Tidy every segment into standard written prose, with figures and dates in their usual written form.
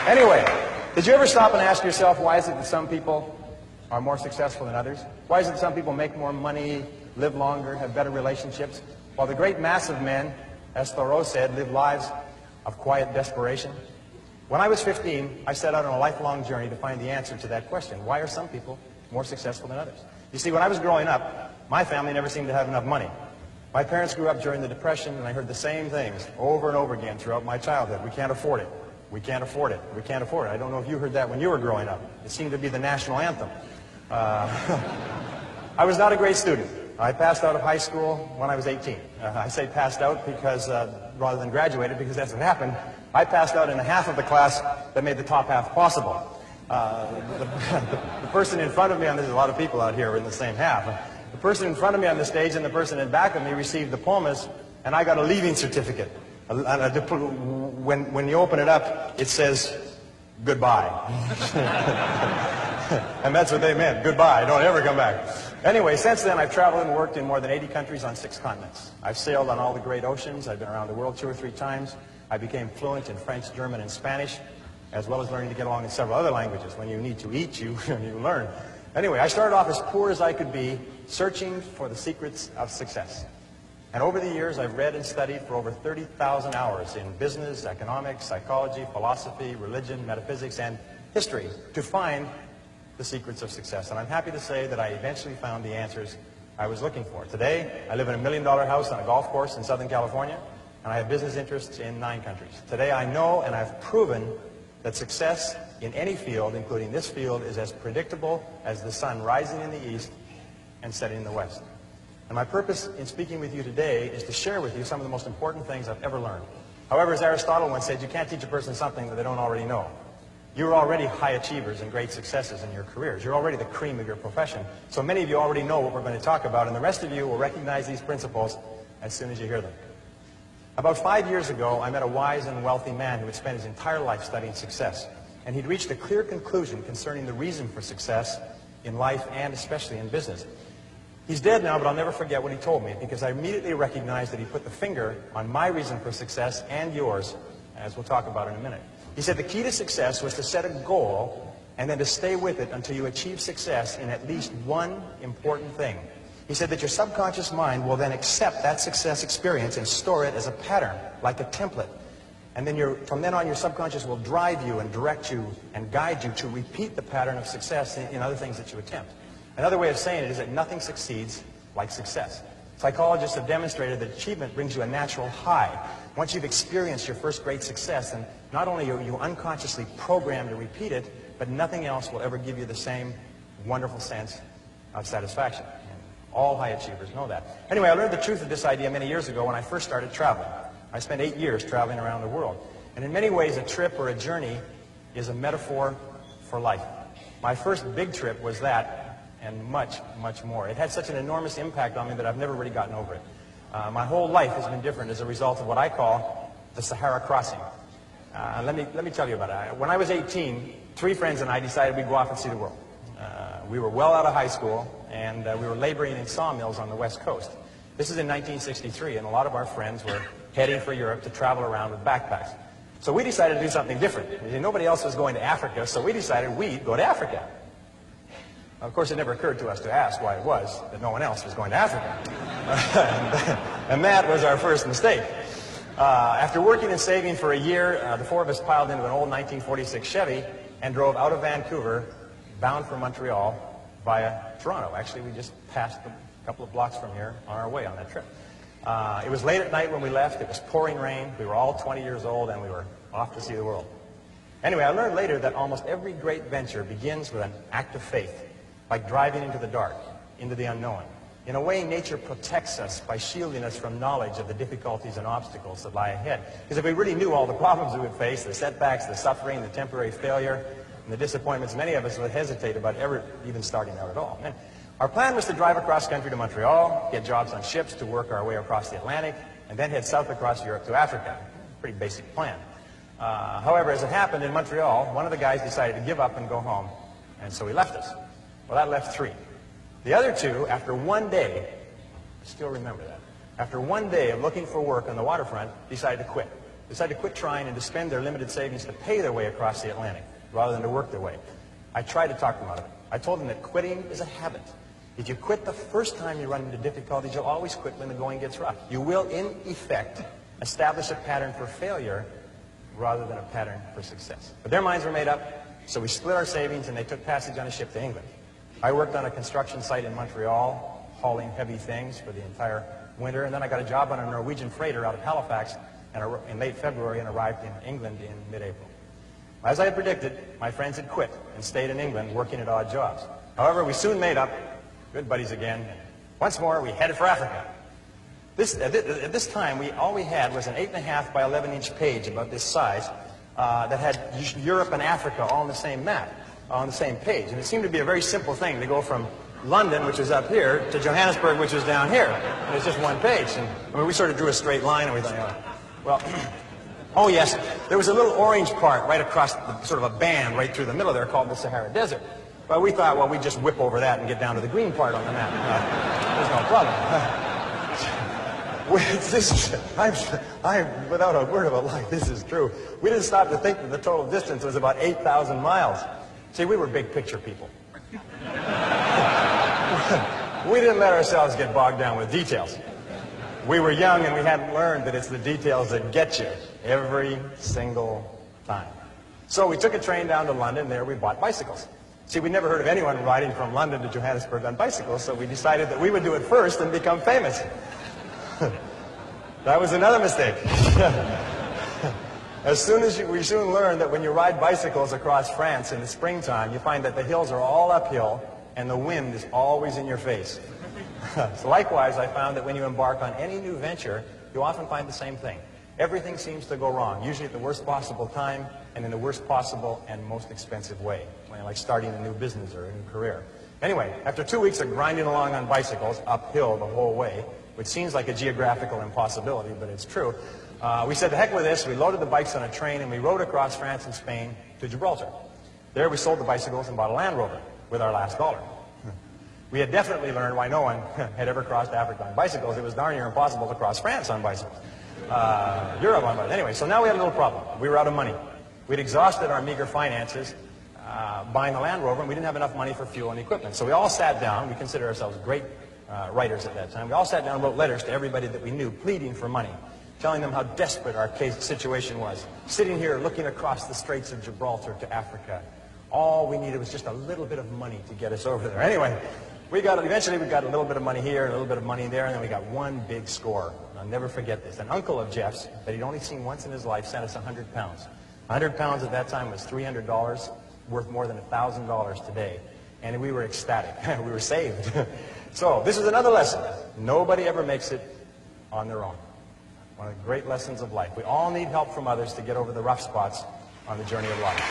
Anyway, did you ever stop and ask yourself, why is it that some people are more successful than others? Why is it that some people make more money, live longer, have better relationships, while the great mass of men, as Thoreau said, live lives of quiet desperation? When I was 15, I set out on a lifelong journey to find the answer to that question. Why are some people more successful than others? You see, when I was growing up, my family never seemed to have enough money. My parents grew up during the Depression, and I heard the same things over and over again throughout my childhood. We can't afford it. We can't afford it. We can't afford it. I don't know if you heard that when you were growing up. It seemed to be the national anthem. I was not a great student. I passed out of high school when I was 18. I say passed out because, rather than graduated, because that's what happened. I passed out in half of the class that made the top half possible. The person in front of me, and there's a lot of people out here in the same half, the person in front of me on the stage and the person in back of me received diplomas, and I got a leaving certificate. When you open it up, it says, goodbye. And that's what they meant, goodbye, don't ever come back. Anyway, since then I've traveled and worked in more than 80 countries on 6 continents. I've sailed on all the great oceans. I've been around the world 2 or 3 times. I became fluent in French, German, and Spanish, as well as learning to get along in several other languages. When you need to eat, you learn. Anyway, I started off as poor as I could be, searching for the secrets of success. And over the years, I've read and studied for over 30,000 hours in business, economics, psychology, philosophy, religion, metaphysics, and history to find the secrets of success. And I'm happy to say that I eventually found the answers I was looking for. Today, I live in a $1 million house on a golf course in Southern California, and I have business interests in 9 countries. Today, I know and I've proven that success in any field, including this field, is as predictable as the sun rising in the east and setting in the west. And my purpose in speaking with you today is to share with you some of the most important things I've ever learned. However, as Aristotle once said, you can't teach a person something that they don't already know. You're already high achievers and great successes in your careers. You're already the cream of your profession. So many of you already know what we're going to talk about, and the rest of you will recognize these principles as soon as you hear them. About 5 years ago, I met a wise and wealthy man who had spent his entire life studying success. And he'd reached a clear conclusion concerning the reason for success in life and especially in business. He's dead now, but I'll never forget what he told me, because I immediately recognized that he put the finger on my reason for success and yours, as we'll talk about in a minute. He said the key to success was to set a goal and then to stay with it until you achieve success in at least one important thing. He said that your subconscious mind will then accept that success experience and store it as a pattern, like a template. And then from then on, your subconscious will drive you and direct you and guide you to repeat the pattern of success in other things that you attempt. Another way of saying it is that nothing succeeds like success. Psychologists have demonstrated that achievement brings you a natural high. Once you've experienced your first great success, then not only are you unconsciously programmed to repeat it, but nothing else will ever give you the same wonderful sense of satisfaction. And all high achievers know that. Anyway, I learned the truth of this idea many years ago when I first started traveling. I spent 8 years traveling around the world. And in many ways, a trip or a journey is a metaphor for life. My first big trip was that, and much, much more. It had such an enormous impact on me that I've never really gotten over it. My whole life has been different as a result of what I call the Sahara crossing. Let me tell you about it. When I was 18, 3 friends and I decided we'd go off and see the world. We were well out of high school, and we were laboring in sawmills on the West Coast. This is in 1963, and a lot of our friends were heading for Europe to travel around with backpacks. So we decided to do something different. Nobody else was going to Africa, so we decided we'd go to Africa. Of course, it never occurred to us to ask why it was that no one else was going to Africa. And that was our first mistake. After working and saving for a year, the 4 of us piled into an old 1946 Chevy and drove out of Vancouver, bound for Montreal, via Toronto. Actually, we just passed a couple of blocks from here on our way on that trip. It was late at night when we left. It was pouring rain. We were all 20 years old, and we were off to see the world. Anyway, I learned later that almost every great venture begins with an act of faith, like driving into the dark, into the unknown. In a way, nature protects us by shielding us from knowledge of the difficulties and obstacles that lie ahead. Because if we really knew all the problems we would face, the setbacks, the suffering, the temporary failure, and the disappointments, many of us would hesitate about ever even starting out at all. And our plan was to drive across country to Montreal, get jobs on ships to work our way across the Atlantic, and then head south across Europe to Africa. Pretty basic plan. However, as it happened in Montreal, one of the guys decided to give up and go home, and so he left us. Well, that left 3. The other 2, after 1 day, I still remember that, after 1 day of looking for work on the waterfront, decided to quit. decided to quit trying and to spend their limited savings to pay their way across the Atlantic rather than to work their way. I tried to talk them out of it. I told them that quitting is a habit. If you quit the first time you run into difficulties, you'll always quit when the going gets rough. You will, in effect, establish a pattern for failure rather than a pattern for success. But their minds were made up, so we split our savings and they took passage on a ship to England. I worked on a construction site in Montreal, hauling heavy things for the entire winter, and then I got a job on a Norwegian freighter out of Halifax in late February and arrived in England in mid-April. As I had predicted, my friends had quit and stayed in England working at odd jobs. However, we soon made up, good buddies again, and once more we headed for Africa. At this time, all we had was an 8.5 by 11-inch page about this size that had Europe and Africa all on the same map, on the same page. And it seemed to be a very simple thing to go from London, which is up here, to Johannesburg, which is down here. And it's just one page. And I mean, we sort of drew a straight line and we thought, well, oh yes, there was a little orange part right across sort of a band right through the middle there called the Sahara Desert. But we thought, well, we'd just whip over that and get down to the green part on the map. There's no problem. I'm without a word of a lie, this is true. We didn't stop to think that the total distance was about 8,000 miles. See, we were big picture people. We didn't let ourselves get bogged down with details. We were young and we hadn't learned that it's the details that get you every single time. So we took a train down to London, and there we bought bicycles. See, we'd never heard of anyone riding from London to Johannesburg on bicycles, so we decided that we would do it first and become famous. That was another mistake. We soon learned that when you ride bicycles across France in the springtime, you find that the hills are all uphill and the wind is always in your face. So likewise, I found that when you embark on any new venture, you often find the same thing. Everything seems to go wrong, usually at the worst possible time and in the worst possible and most expensive way, like starting a new business or a new career. Anyway, after 2 weeks of grinding along on bicycles, uphill the whole way, which seems like a geographical impossibility, but it's true, we said, the heck with this. We loaded the bikes on a train and we rode across France and Spain to Gibraltar. There we sold the bicycles and bought a Land Rover with our last dollar. We had definitely learned why no one had ever crossed Africa on bicycles. It was darn near impossible to cross France on bicycles. Europe on bicycles. Anyway, so now we had a little problem. We were out of money. We'd exhausted our meager finances buying the Land Rover, and we didn't have enough money for fuel and equipment. So we all sat down. We considered ourselves great writers at that time. We all sat down and wrote letters to everybody that we knew, pleading for money, telling them how desperate our situation was. Sitting here looking across the Straits of Gibraltar to Africa. All we needed was just a little bit of money to get us over there. Anyway, eventually we got a little bit of money here, a little bit of money there, and then we got one big score. I'll never forget this. An uncle of Jeff's that he'd only seen once in his life sent us 100 pounds. 100 pounds at that time was $300, worth more than $1,000 today. And we were ecstatic. We were saved. So this is another lesson. Nobody ever makes it on their own. One of the great lessons of life. We all need help from others to get over the rough spots on the journey of life.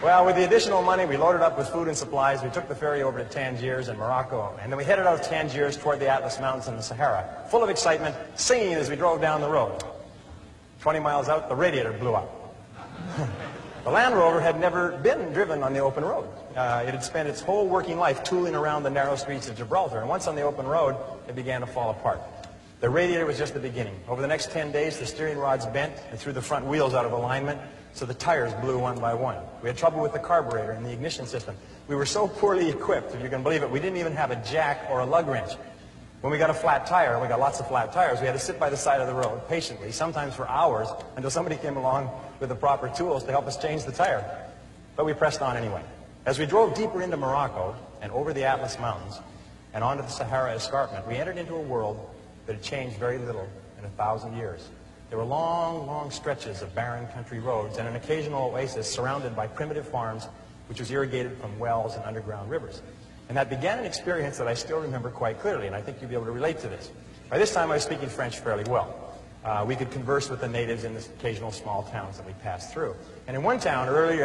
Well, with the additional money, we loaded up with food and supplies. We took the ferry over to Tangiers in Morocco, and then we headed out of Tangiers toward the Atlas Mountains in the Sahara, full of excitement, singing as we drove down the road. 20 miles out, the radiator blew up. The Land Rover had never been driven on the open road. It had spent its whole working life tooling around the narrow streets of Gibraltar, and once on the open road, it began to fall apart. The radiator was just the beginning. Over the next 10 days, the steering rods bent and threw the front wheels out of alignment, so the tires blew one by one. We had trouble with the carburetor and the ignition system. We were so poorly equipped, if you can believe it, we didn't even have a jack or a lug wrench. When we got a flat tire, and we got lots of flat tires, we had to sit by the side of the road patiently, sometimes for hours, until somebody came along with the proper tools to help us change the tire. But we pressed on anyway. As we drove deeper into Morocco and over the Atlas Mountains and onto the Sahara Escarpment, we entered into a world that had changed very little in 1,000 years. There were long, long stretches of barren country roads and an occasional oasis surrounded by primitive farms, which was irrigated from wells and underground rivers. And that began an experience that I still remember quite clearly, and I think you'll be able to relate to this. By this time, I was speaking French fairly well. We could converse with the natives in the occasional small towns that we passed through. And in one town, early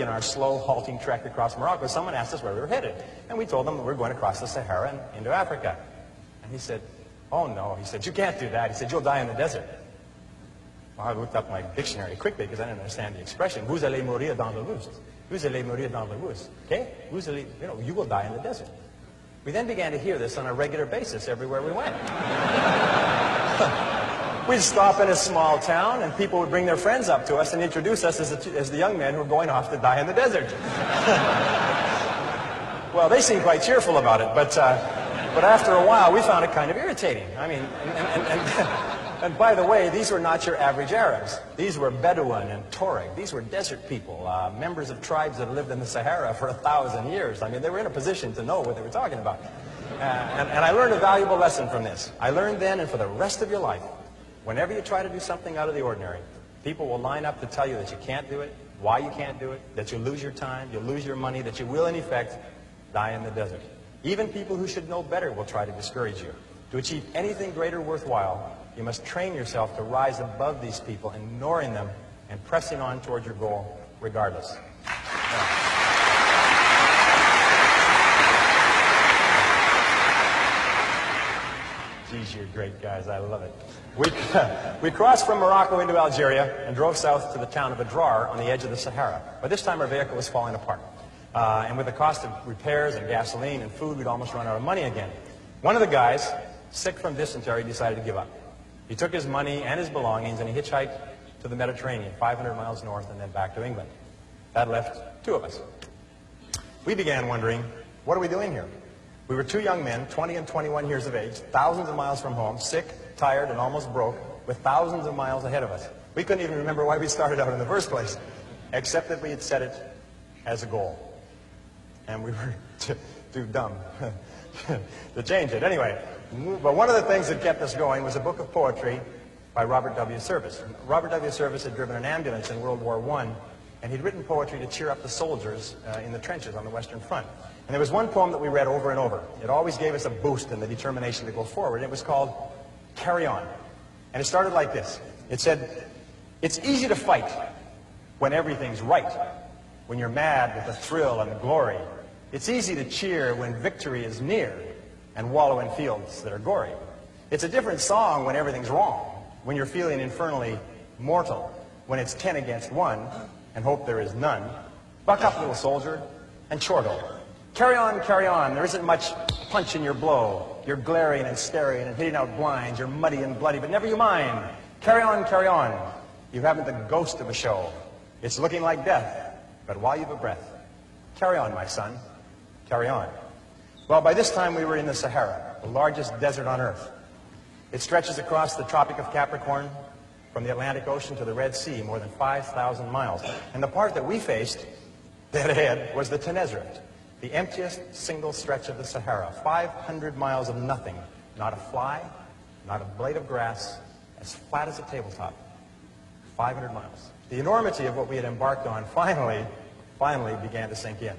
in our slow, halting trek across Morocco, someone asked us where we were headed. And we told them that we were going across the Sahara and into Africa. And he said, oh no, he said, you can't do that. He said, you'll die in the desert. Well, I looked up my dictionary quickly because I didn't understand the expression. Vous allez mourir dans le bus. Vous allez mourir dans le bus. Okay? You will die in the desert. We then began to hear this on a regular basis everywhere we went. We'd stop in a small town, and people would bring their friends up to us and introduce us as the young men who were going off to die in the desert. Well, they seemed quite cheerful about it, but after a while, we found it kind of irritating. I mean, and by the way, these were not your average Arabs. These were Bedouin and Tuareg. These were desert people, members of tribes that lived in the Sahara for 1,000 years. I mean, they were in a position to know what they were talking about. And I learned a valuable lesson from this. I learned then, and for the rest of your life, whenever you try to do something out of the ordinary, people will line up to tell you that you can't do it, why you can't do it, that you'll lose your time, you'll lose your money, that you will, in effect, die in the desert. Even people who should know better will try to discourage you. To achieve anything greater worthwhile, you must train yourself to rise above these people, ignoring them and pressing on toward your goal regardless. Geez, you're great guys. I love it. We crossed from Morocco into Algeria and drove south to the town of Adrar on the edge of the Sahara. By this time, our vehicle was falling apart. And with the cost of repairs and gasoline and food, we'd almost run out of money again. One of the guys, sick from dysentery, decided to give up. He took his money and his belongings and he hitchhiked to the Mediterranean, 500 miles north and then back to England. That left two of us. We began wondering, what are we doing here? We were two young men, 20 and 21 years of age, thousands of miles from home, sick, tired, and almost broke, with thousands of miles ahead of us. We couldn't even remember why we started out in the first place, except that we had set it as a goal. And we were too dumb to change it. Anyway, but one of the things that kept us going was a book of poetry by Robert W. Service. Robert W. Service had driven an ambulance in World War I, and he'd written poetry to cheer up the soldiers in the trenches on the Western Front. And there was one poem that we read over and over. It always gave us a boost in the determination to go forward. It was called Carry On. And it started like this. It said, "It's easy to fight when everything's right, when you're mad with the thrill and the glory. It's easy to cheer when victory is near and wallow in fields that are gory. It's a different song when everything's wrong, when you're feeling infernally mortal, when it's 10 against 1 and hope there is none. Buck up, little soldier, and chortle. Carry on, there isn't much punch in your blow. You're glaring and staring and hitting out blinds. You're muddy and bloody, but never you mind. Carry on. You haven't the ghost of a show. It's looking like death, but while you've a breath, carry on, my son, carry on." Well, by this time we were in the Sahara, the largest desert on Earth. It stretches across the Tropic of Capricorn from the Atlantic Ocean to the Red Sea, more than 5,000 miles. And the part that we faced, dead ahead, was the Tenezrift, the emptiest single stretch of the Sahara, 500 miles of nothing, not a fly, not a blade of grass, as flat as a tabletop. 500 miles. The enormity of what we had embarked on finally began to sink in.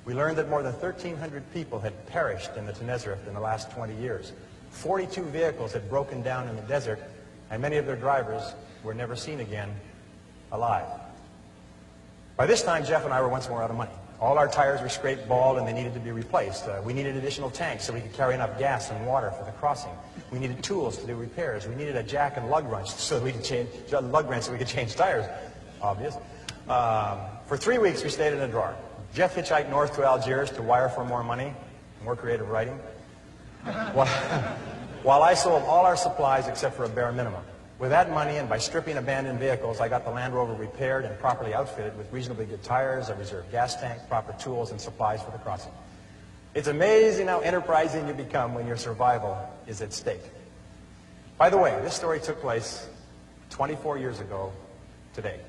We learned that more than 1,300 people had perished in the Tenezrift in the last 20 years. 42 vehicles had broken down in the desert, and many of their drivers were never seen again alive. By this time, Jeff and I were once more out of money. All our tires were scraped bald and they needed to be replaced. We needed additional tanks so we could carry enough gas and water for the crossing. We needed tools to do repairs. We needed a jack and lug wrench so that we could change tires. Obvious. For 3 weeks we stayed in Adrar. Jeff hitchhiked north to Algiers to wire for more money, more creative writing, while I sold all our supplies except for a bare minimum. With that money and by stripping abandoned vehicles, I got the Land Rover repaired and properly outfitted with reasonably good tires, a reserve gas tank, proper tools, and supplies for the crossing. It's amazing how enterprising you become when your survival is at stake. By the way, this story took place 24 years ago today.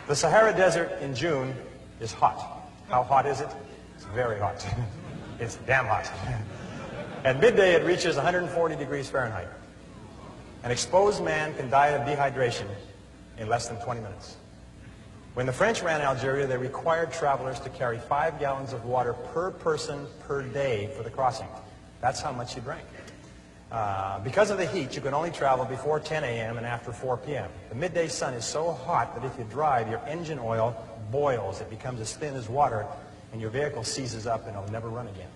The Sahara Desert in June is hot. How hot is it? It's very hot. It's damn hot. At midday, it reaches 140 degrees Fahrenheit. An exposed man can die of dehydration in less than 20 minutes. When the French ran Algeria, they required travelers to carry 5 gallons of water per person per day for the crossing. That's how much you drank. Because of the heat, you can only travel before 10 a.m. and after 4 p.m. The midday sun is so hot that if you drive, your engine oil boils. It becomes as thin as water, and your vehicle seizes up and it'll never run again.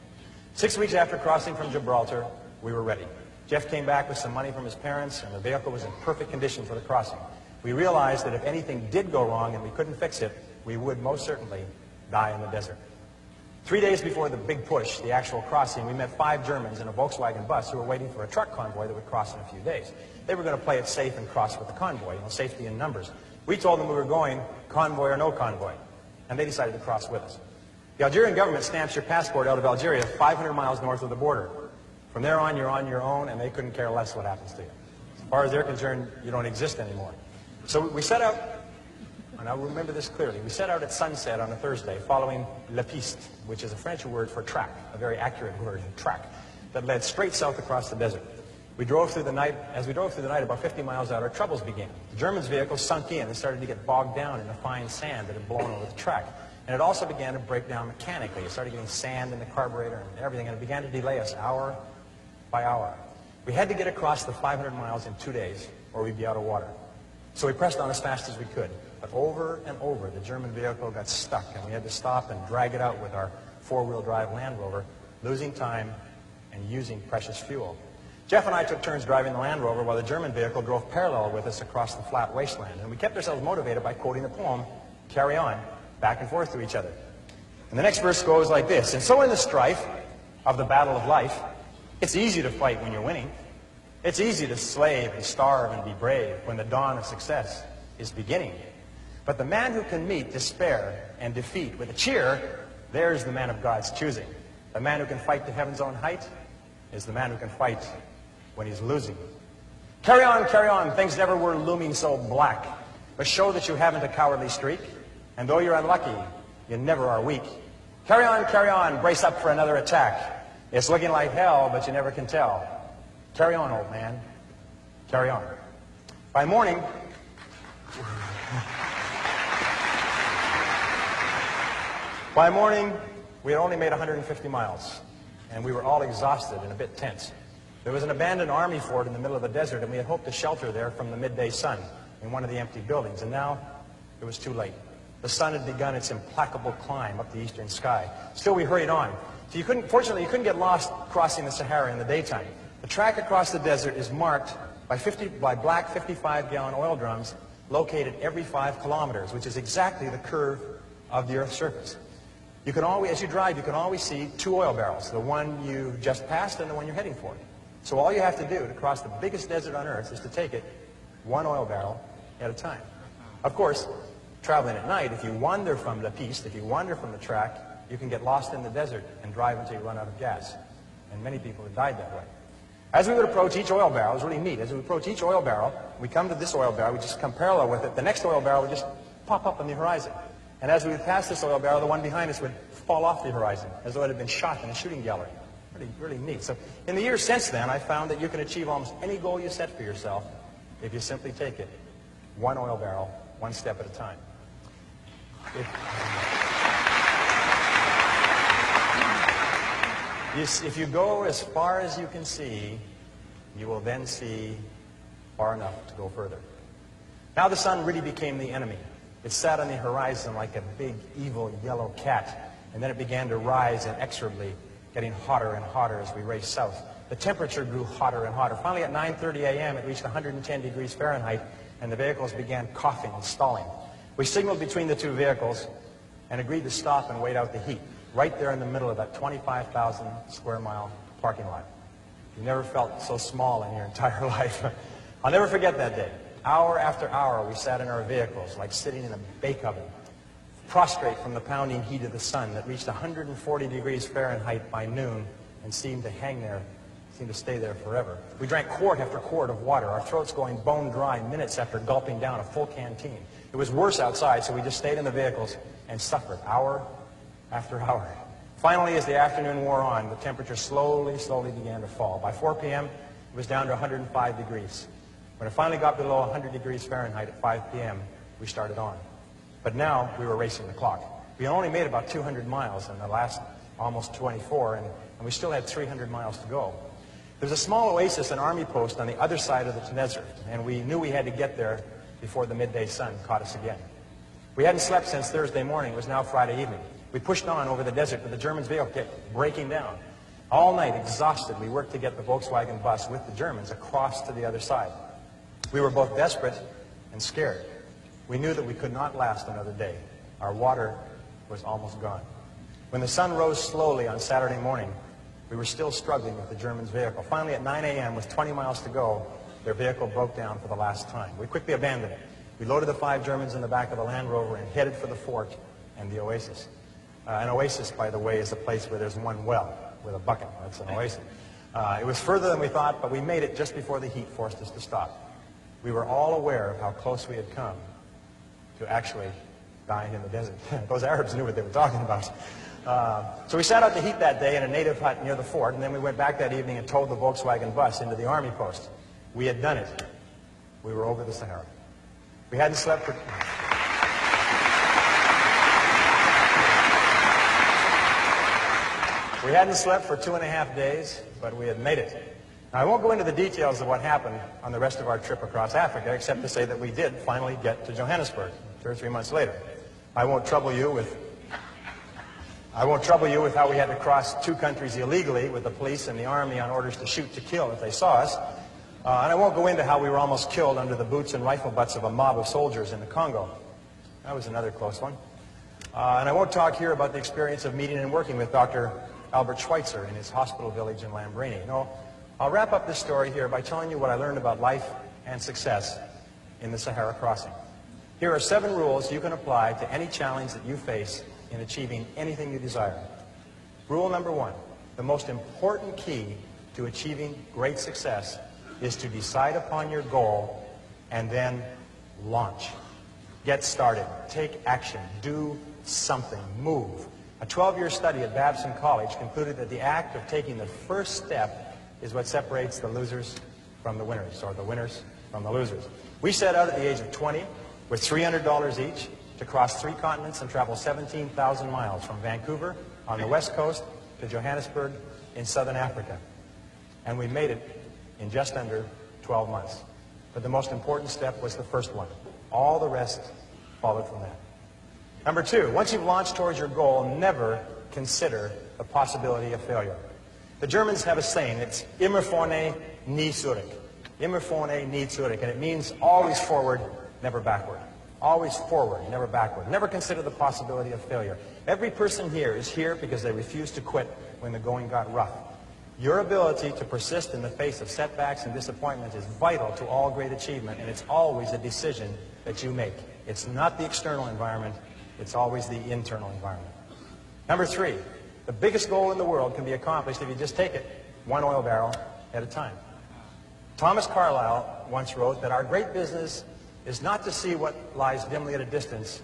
6 weeks after crossing from Gibraltar, we were ready. Jeff came back with some money from his parents, and the vehicle was in perfect condition for the crossing. We realized that if anything did go wrong and we couldn't fix it, we would most certainly die in the desert. 3 days before the big push, the actual crossing, we met 5 Germans in a Volkswagen bus who were waiting for a truck convoy that would cross in a few days. They were going to play it safe and cross with the convoy, safety in numbers. We told them we were going convoy or no convoy, and they decided to cross with us. The Algerian government stamps your passport out of Algeria 500 miles north of the border. From there on, you're on your own, and they couldn't care less what happens to you. As far as they're concerned, you don't exist anymore. So we set out, and I'll remember this clearly, we set out at sunset on a Thursday following La Piste, which is a French word for track, a very accurate word, track, that led straight south across the desert. We drove through the night. As we drove through the night, about 50 miles out, our troubles began. The Germans' vehicles sunk in and started to get bogged down in the fine sand that had blown over the track. And it also began to break down mechanically. It started getting sand in the carburetor and everything, and it began to delay us hour by hour. We had to get across the 500 miles in 2 days, or we'd be out of water. So we pressed on as fast as we could. But over and over, the German vehicle got stuck, and we had to stop and drag it out with our four-wheel drive Land Rover, losing time and using precious fuel. Jeff and I took turns driving the Land Rover while the German vehicle drove parallel with us across the flat wasteland. And we kept ourselves motivated by quoting the poem, "Carry On," back and forth to each other. And the next verse goes like this: "And so in the strife of the battle of life, it's easy to fight when you're winning. It's easy to slave and starve and be brave when the dawn of success is beginning. But the man who can meet despair and defeat with a cheer, there's the man of God's choosing. The man who can fight to heaven's own height is the man who can fight when he's losing. Carry on, things never were looming so black. But show that you haven't a cowardly streak, and though you're unlucky, you never are weak. Carry on, brace up for another attack. It's looking like hell, but you never can tell. Carry on, old man, carry on." By morning, we had only made 150 miles, and we were all exhausted and a bit tense. There was an abandoned army fort in the middle of the desert, and we had hoped to shelter there from the midday sun in one of the empty buildings, and now it was too late. The sun had begun its implacable climb up the eastern sky. Still, we hurried on. So fortunately, you couldn't get lost crossing the Sahara in the daytime. The track across the desert is marked by black 55-gallon oil drums located every 5 kilometers, which is exactly the curve of the Earth's surface. You can always, as you drive, you can always see 2 oil barrels, the one you just passed and the one you're heading for. So all you have to do to cross the biggest desert on Earth is to take it 1 oil barrel at a time. Of course, traveling at night, if you wander from La Piste, if you wander from the track, you can get lost in the desert and drive until you run out of gas. And many people have died that way. As we would approach each oil barrel, it was really neat. As we approach each oil barrel, we come to this oil barrel, we just come parallel with it. The next oil barrel would just pop up on the horizon. And as we would pass this oil barrel, the one behind us would fall off the horizon, as though it had been shot in a shooting gallery. Really neat. So in the years since then, I found that you can achieve almost any goal you set for yourself if you simply take it 1 oil barrel, 1 step at a time. If you go as far as you can see, you will then see far enough to go further. Now the sun really became the enemy. It sat on the horizon like a big, evil, yellow cat, and then it began to rise inexorably, getting hotter and hotter as we raced south. The temperature grew hotter and hotter. Finally, at 9:30 a.m., it reached 110 degrees Fahrenheit, and the vehicles began coughing and stalling. We signaled between the 2 vehicles and agreed to stop and wait out the heat, right there in the middle of that 25,000 square mile parking lot. You never felt so small in your entire life. I'll never forget that day. Hour after hour, we sat in our vehicles like sitting in a bake oven, prostrate from the pounding heat of the sun that reached 140 degrees Fahrenheit by noon and seemed to hang there, seemed to stay there forever. We drank quart after quart of water, our throats going bone dry minutes after gulping down a full canteen. It was worse outside, so we just stayed in the vehicles and suffered hour after hour. Finally, as the afternoon wore on, the temperature slowly began to fall. By 4 p.m., it was down to 105 degrees. When it finally got below 100 degrees Fahrenheit at 5 p.m., we started on. But now we were racing the clock. We only made about 200 miles in the last almost 24, and we still had 300 miles to go. There was a small oasis, an army post on the other side of the desert, and we knew we had to get there before the midday sun caught us again. We hadn't slept since Thursday morning. It was now Friday evening. We pushed on over the desert, but the Germans' vehicle kept breaking down. All night, exhausted, we worked to get the Volkswagen bus with the Germans across to the other side. We were both desperate and scared. We knew that we could not last another day. Our water was almost gone. When the sun rose slowly on Saturday morning, we were still struggling with the Germans' vehicle. Finally, at 9 a.m., with 20 miles to go, their vehicle broke down for the last time. We quickly abandoned it. We loaded the 5 Germans in the back of the Land Rover and headed for the fort and the oasis. An oasis, by the way, is a place where there's one well with a bucket. That's an oasis. It was further than we thought, but we made it just before the heat forced us to stop. We were all aware of how close we had come to actually dying in the desert. Those Arabs knew what they were talking about. So we sat out the heat that day in a native hut near the fort, and then we went back that evening and towed the Volkswagen bus into the army post. We had done it. We were over the Sahara. We hadn't slept for... We hadn't slept for 2.5 days, but we had made it. Now, I won't go into the details of what happened on the rest of our trip across Africa, except to say that we did finally get to Johannesburg 2 or 3 months later. I won't trouble you with how we had to cross 2 countries illegally with the police and the army on orders to shoot to kill if they saw us. And I won't go into how we were almost killed under the boots and rifle butts of a mob of soldiers in the Congo. That was another close one. And I won't talk here about the experience of meeting and working with Dr. Albert Schweitzer in his hospital village in Lambrini. No, I'll wrap up this story here by telling you what I learned about life and success in the Sahara crossing. Here are 7 rules you can apply to any challenge that you face in achieving anything you desire. Rule number 1, the most important key to achieving great success is to decide upon your goal and then launch. Get started, take action, do something, move. A 12-year study at Babson College concluded that the act of taking the first step is what separates the losers from the winners, or the winners from the losers. We set out at the age of 20 with $300 each to cross 3 continents and travel 17,000 miles from Vancouver on the west coast to Johannesburg in southern Africa. And we made it in just under 12 months. But the most important step was the first one. All the rest followed from that. Number 2, once you've launched towards your goal, never consider the possibility of failure. The Germans have a saying, it's immer vorne, nie zurück. Immer vorne, nie zurück. And it means always forward, never backward. Always forward, never backward. Never consider the possibility of failure. Every person here is here because they refused to quit when the going got rough. Your ability to persist in the face of setbacks and disappointments is vital to all great achievement, and it's always a decision that you make. It's not the external environment, it's always the internal environment. Number 3, the biggest goal in the world can be accomplished if you just take it 1 oil barrel at a time. Thomas Carlyle once wrote that our great business is not to see what lies dimly at a distance,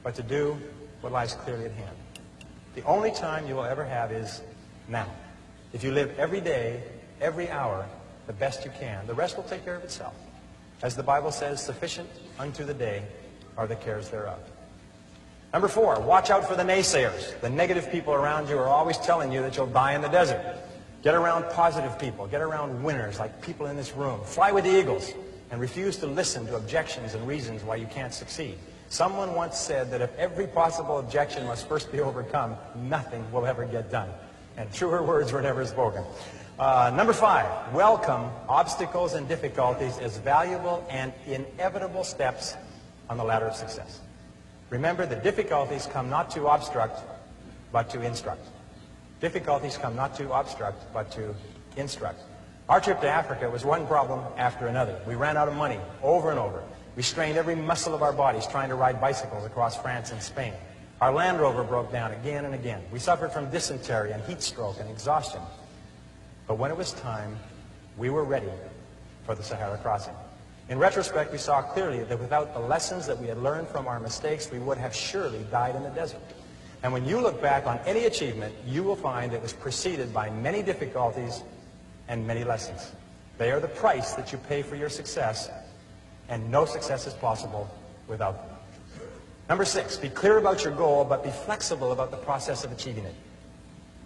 but to do what lies clearly at hand. The only time you will ever have is now. If you live every day, every hour, the best you can, the rest will take care of itself. As the Bible says, sufficient unto the day are the cares thereof. Number 4, watch out for the naysayers. The negative people around you are always telling you that you'll die in the desert. Get around positive people. Get around winners like people in this room. Fly with the eagles and refuse to listen to objections and reasons why you can't succeed. Someone once said that if every possible objection must first be overcome, nothing will ever get done. And truer words were never spoken. Number 5, welcome obstacles and difficulties as valuable and inevitable steps on the ladder of success. Remember that difficulties come not to obstruct, but to instruct. Difficulties come not to obstruct, but to instruct. Our trip to Africa was one problem after another. We ran out of money over and over. We strained every muscle of our bodies trying to ride bicycles across France and Spain. Our Land Rover broke down again and again. We suffered from dysentery and heat stroke and exhaustion. But when it was time, we were ready for the Sahara crossing. In retrospect, we saw clearly that without the lessons that we had learned from our mistakes, we would have surely died in the desert. And when you look back on any achievement, you will find it was preceded by many difficulties and many lessons. They are the price that you pay for your success, and no success is possible without them. Number 6, be clear about your goal, but be flexible about the process of achieving it.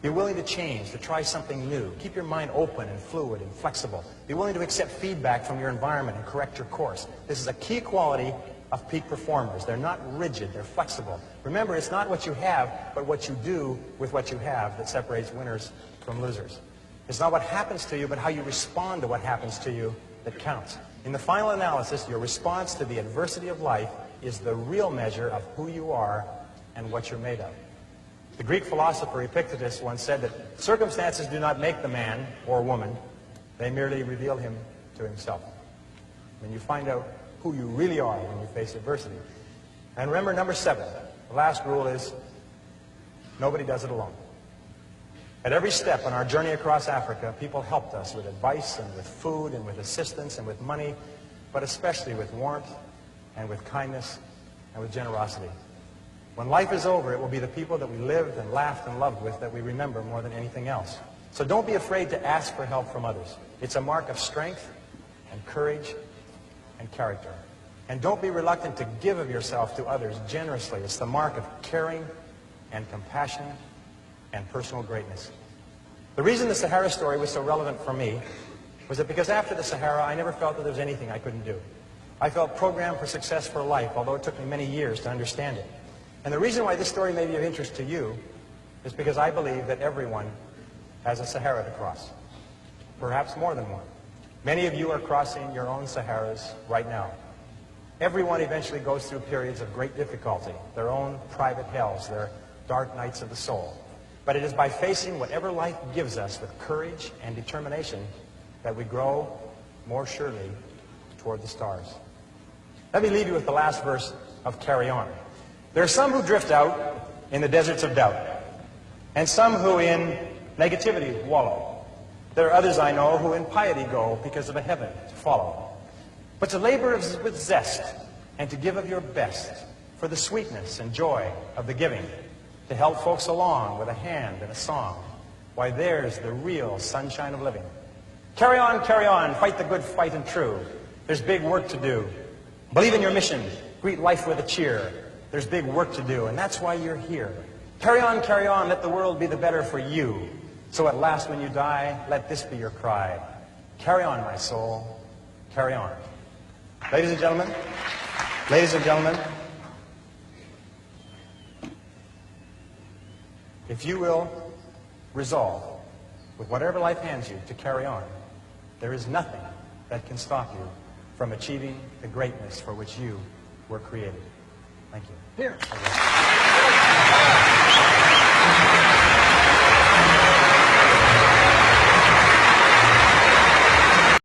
Be willing to change, to try something new. Keep your mind open and fluid and flexible. Be willing to accept feedback from your environment and correct your course. This is a key quality of peak performers. They're not rigid, they're flexible. Remember, it's not what you have, but what you do with what you have that separates winners from losers. It's not what happens to you, but how you respond to what happens to you that counts. In the final analysis, your response to the adversity of life is the real measure of who you are and what you're made of. The Greek philosopher Epictetus once said that circumstances do not make the man or woman, they merely reveal him to himself. When you find out who you really are when you face adversity. And remember, number 7, the last rule is, nobody does it alone. At every step on our journey across Africa, people helped us with advice and with food and with assistance and with money, but especially with warmth and with kindness and with generosity. When life is over, it will be the people that we lived and laughed and loved with that we remember more than anything else. So don't be afraid to ask for help from others. It's a mark of strength and courage and character. And don't be reluctant to give of yourself to others generously. It's the mark of caring and compassion and personal greatness. The reason the Sahara story was so relevant for me was that because after the Sahara, I never felt that there was anything I couldn't do. I felt programmed for success for life, although it took me many years to understand it. And the reason why this story may be of interest to you is because I believe that everyone has a Sahara to cross, perhaps more than one. Many of you are crossing your own Saharas right now. Everyone eventually goes through periods of great difficulty, their own private hells, their dark nights of the soul. But it is by facing whatever life gives us with courage and determination that we grow more surely toward the stars. Let me leave you with the last verse of Carry On. There are some who drift out in the deserts of doubt, and some who in negativity wallow. There are others I know who in piety go because of a heaven to follow. But to labor with zest and to give of your best for the sweetness and joy of the giving, to help folks along with a hand and a song, why, there's the real sunshine of living. Carry on, fight the good fight and true. There's big work to do. Believe in your mission, greet life with a cheer. There's big work to do, and that's why you're here. Carry on, let the world be the better for you. So at last when you die, let this be your cry. Carry on, my soul, carry on. Ladies and gentlemen, if you will resolve, with whatever life hands you, to carry on, there is nothing that can stop you from achieving the greatness for which you were created. Thank you. Here.